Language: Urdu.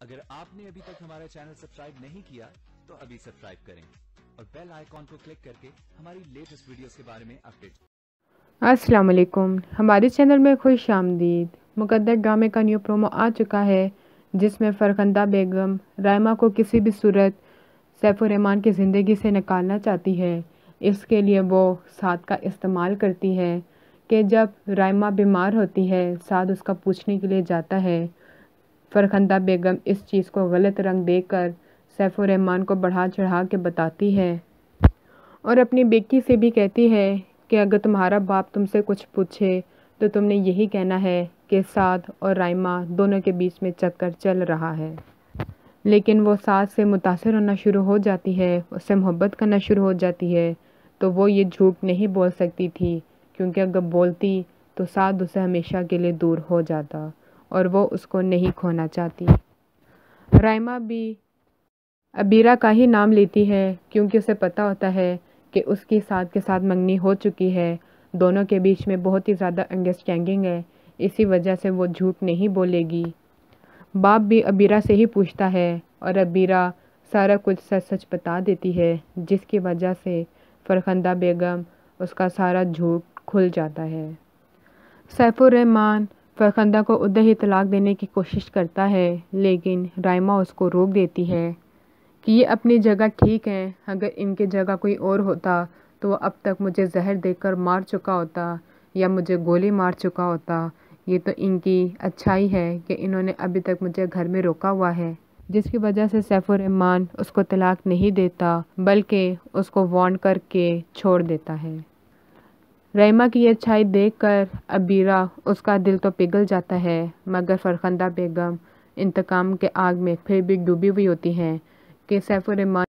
اگر آپ نے ابھی تک ہمارا چینل سبسکرائب نہیں کیا تو ابھی سبسکرائب کریں اور بیل آئیکن کو کلک کر کے ہماری لیٹسٹ ویڈیوز کے بارے میں اپڈیٹ۔ السلام علیکم، ہمارے چینل میں خوش آمدید۔ مقدر ڈرامے کا نیو پرومو آ چکا ہے جس میں فرخندہ بیگم رائمہ کو کسی بھی صورت سیف الرحمن کی زندگی سے نکالنا چاہتی ہے۔ اس کے لیے وہ سعد کا استعمال کرتی ہے کہ جب رائمہ بیمار ہوتی ہے سعد اس کا پوچھنے کے لیے جاتا ہے۔ فرخندہ بیگم اس چیز کو غلط رنگ دے کر سیف الرحمن کو بڑھا چڑھا کے بتاتی ہے اور اپنی بیٹی سے بھی کہتی ہے کہ اگر تمہارا باپ تم سے کچھ پوچھے تو تم نے یہی کہنا ہے کہ سعد اور رائمہ دونوں کے بیچ میں چکر چل رہا ہے۔ لیکن وہ سعد سے متاثر ہونا شروع ہو جاتی ہے، اس سے محبت کرنا شروع ہو جاتی ہے، تو وہ یہ جھوٹ نہیں بول سکتی تھی کیونکہ اگر بولتی تو سعد اسے ہمیشہ کے لیے دور ہو جاتا اور وہ اس کو نہیں کھونا چاہتی۔ رائمہ بھی عبیرہ کا ہی نام لیتی ہے کیونکہ اسے پتہ ہوتا ہے کہ اس کی سعد کے ساتھ منگنی ہو چکی ہے، دونوں کے بیچ میں بہت ہی زیادہ انڈرسٹینڈنگ ہے، اسی وجہ سے وہ جھوٹ نہیں بولے گی۔ باپ بھی عبیرہ سے ہی پوچھتا ہے اور عبیرہ سارا کچھ سچ سچ بتا دیتی ہے جس کی وجہ سے فرخندہ بیگم اس کا سارا جھوٹ کھل جاتا ہے۔ سیف الرحمن فرخندہ کو ادھر ہی طلاق دینے کی کوشش کرتا ہے لیکن رائمہ اس کو روک دیتی ہے کہ یہ اپنی جگہ ٹھیک ہیں، اگر ان کی جگہ کوئی اور ہوتا تو وہ اب تک مجھے زہر دے کر مار چکا ہوتا یا مجھے گولی مار چکا ہوتا۔ یہ تو ان کی اچھائی ہے کہ انہوں نے ابھی تک مجھے گھر میں روکا ہوا ہے، جس کی وجہ سے سیف الرحمن اس کو طلاق نہیں دیتا بلکہ اس کو وارن کر کے چھوڑ دیتا ہے۔ رائمہ کی یہ اچھائی دیکھ کر عبیرہ اس کا دل تو پگھل جاتا ہے مگر فرخندہ بیگم انتقام کے آگ میں پھر بھی ڈوبی ہوئی ہوتی ہیں کہ سیف الرحمن